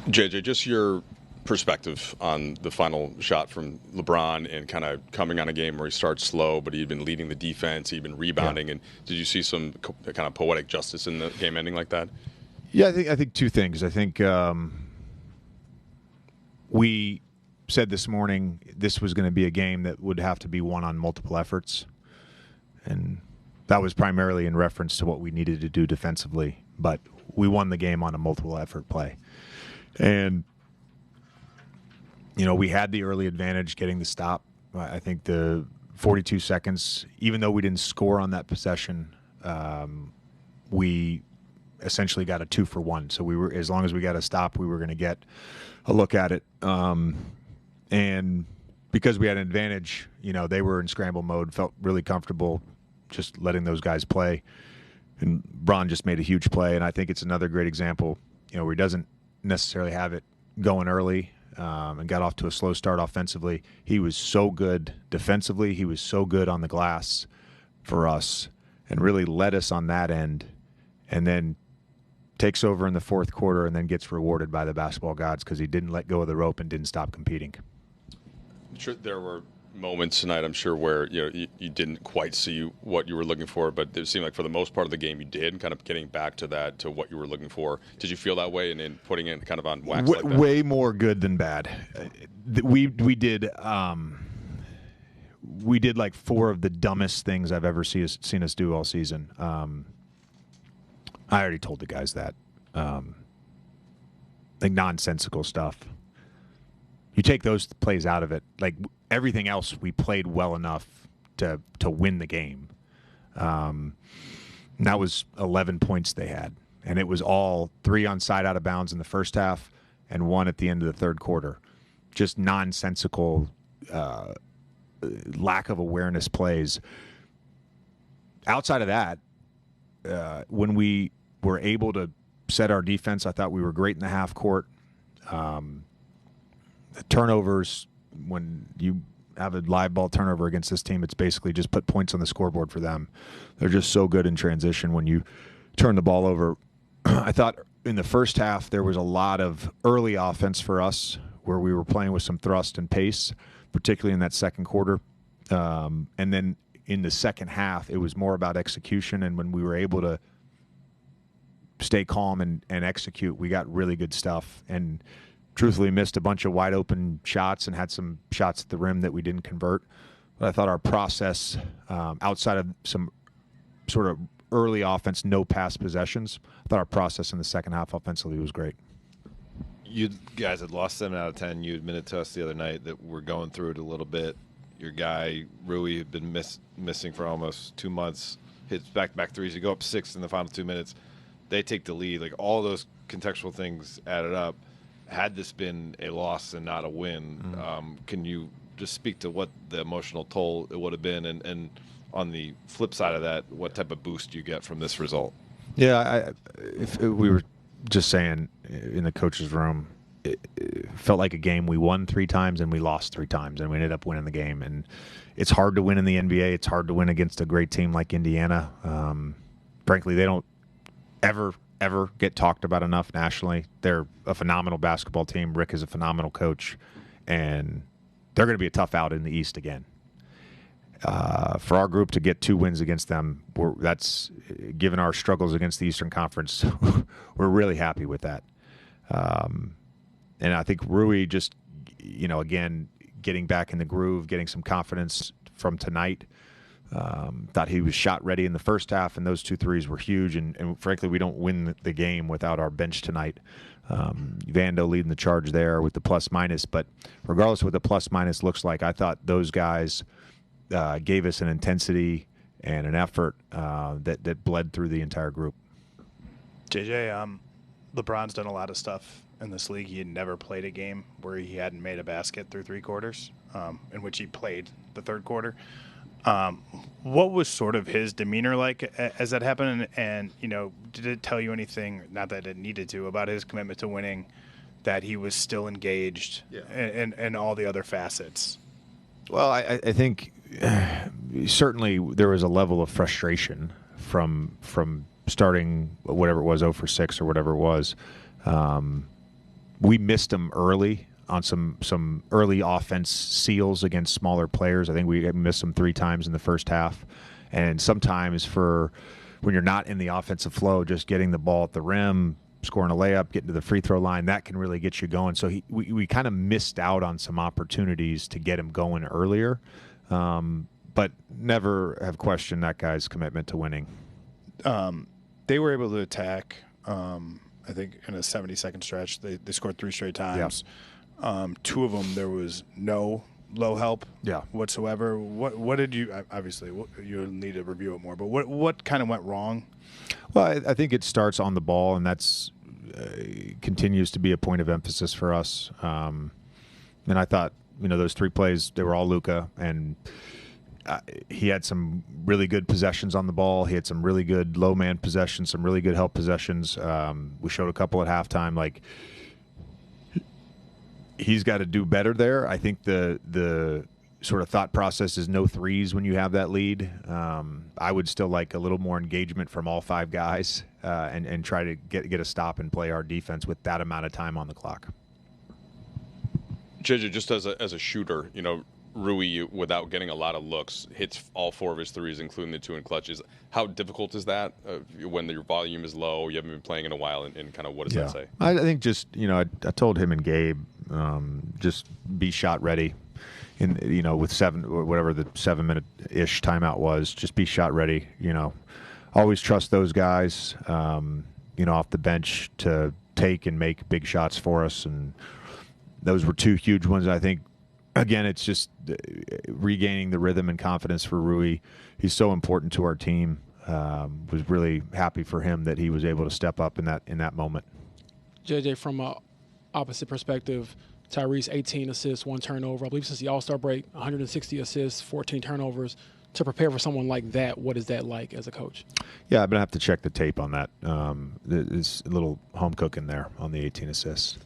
JJ, just your perspective on the final shot from LeBron and kind of coming on a game where he starts slow, but he'd been leading the defense, he'd been rebounding, and did you see some kind of poetic justice in the game ending like that? Yeah, I think two things. I think we said this morning this was going to be a game that would have to be won on multiple efforts, and that was primarily in reference to what we needed to do defensively, but we won the game on a multiple effort play. And we had the early advantage getting the stop. I think the 42 seconds, even though we didn't score on that possession, we essentially got a 2-for-1. So we were, as long as we got a stop, we were going to get a look at it. And because we had an advantage, they were in scramble mode, felt really comfortable just letting those guys play. And Bron just made a huge play, and I think it's another great example, where he doesn't necessarily have it going early and got off to a slow start offensively. He was so good defensively. He was so good on the glass for us and really led us on that end, and then takes over in the fourth quarter and then gets rewarded by the basketball gods because he didn't let go of the rope and didn't stop competing. I'm sure there were moments tonight, I'm sure, where you didn't quite see what you were looking for, but it seemed like for the most part of the game you did, kind of getting back to what you were looking for. Did you feel that way and in putting it kind of on wax like that? Way more good than bad. We did like four of the dumbest things I've ever seen us do all season. I already told the guys that. Like nonsensical stuff. You take those plays out of it, like everything else, we played well enough to win the game. And that was 11 points they had, and it was all 3 onside out of bounds in the first half and 1 at the end of the third quarter. Just nonsensical, lack of awareness plays. Outside of that, when we were able to set our defense, I thought we were great in the half court. The turnovers, when you have a live ball turnover against this team, it's basically just put points on the scoreboard for them. They're just so good in transition when you turn the ball over. I thought in the first half there was a lot of early offense for us where we were playing with some thrust and pace, particularly in that second quarter. And then in the second half, it was more about execution, and when we were able to stay calm and execute, we got really good stuff. And truthfully missed a bunch of wide open shots and had some shots at the rim that we didn't convert. But I thought our process, outside of some sort of early offense, no pass possessions, I thought our process in the second half offensively was great. You guys had lost 7 out of 10. You admitted to us the other night that we're going through it a little bit. Your guy, Rui, had been missing for almost 2 months. Hits back-to-back threes. You go up 6 in the final 2 minutes. They take the lead. Like, all those contextual things added up. Had this been a loss and not a win, can you just speak to what the emotional toll it would have been? And on the flip side of that, what type of boost you get from this result? Yeah, we were just saying in the coach's room, it felt like a game we won 3 times and we lost 3 times, and we ended up winning the game. And it's hard to win in the NBA. It's hard to win against a great team like Indiana. Frankly, they don't ever get talked about enough nationally. They're a phenomenal basketball team. Rick is a phenomenal coach, and they're going to be a tough out in the East again. For our group to get 2 wins against them, that's given our struggles against the Eastern Conference. We're really happy with that. And I think Rui just, again, getting back in the groove, getting some confidence from tonight. Thought he was shot ready in the first half, and those 2 threes were huge. And frankly, we don't win the game without our bench tonight. Vando leading the charge there with the plus-minus. But regardless of what the plus-minus looks like, I thought those guys gave us an intensity and an effort that bled through the entire group. JJ, LeBron's done a lot of stuff in this league. He had never played a game where he hadn't made a basket through 3 quarters, in which he played the third quarter. What was sort of his demeanor like as that happened? And, did it tell you anything, not that it needed to, about his commitment to winning, that he was still engaged in all the other facets? Well, I think certainly there was a level of frustration from starting whatever it was, 0 for 6 or whatever it was. we missed them early on some early offense seals against smaller players. I think we missed them 3 times in the first half. And sometimes when you're not in the offensive flow, just getting the ball at the rim, scoring a layup, getting to the free throw line, that can really get you going. So we kind of missed out on some opportunities to get him going earlier, but never have questioned that guy's commitment to winning. They were able to attack, I think, in a 70-second stretch. They scored 3 straight times. Yeah. 2 of them, there was no low help whatsoever. What did you – obviously, you'll need to review it more, but what kind of went wrong? Well, I think it starts on the ball, and that's continues to be a point of emphasis for us. And I thought, those 3 plays, they were all Luka, and he had some really good possessions on the ball. He had some really good low-man possessions, some really good help possessions. We showed a couple at halftime. Like, he's got to do better there. I think the sort of thought process is no threes when you have that lead. I would still like a little more engagement from all 5 guys and try to get a stop and play our defense with that amount of time on the clock. JJ, just as a shooter, Rui, without getting a lot of looks, hits all 4 of his threes, including the 2 in clutches. How difficult is that when your volume is low, you haven't been playing in a while, and kind of what does that say? I think just, I told him and Gabe, just be shot ready. With 7 or whatever the 7-minute-ish timeout was, just be shot ready. Always trust those guys, off the bench to take and make big shots for us. And those were 2 huge ones. I think, again, it's just regaining the rhythm and confidence for Rui. He's so important to our team. Was really happy for him that he was able to step up in that moment. JJ, from an opposite perspective, Tyrese, 18 assists, 1 turnover. I believe since the All-Star break, 160 assists, 14 turnovers. To prepare for someone like that, what is that like as a coach? Yeah, I'm going to have to check the tape on that. There's a little home cooking there on the 18 assists.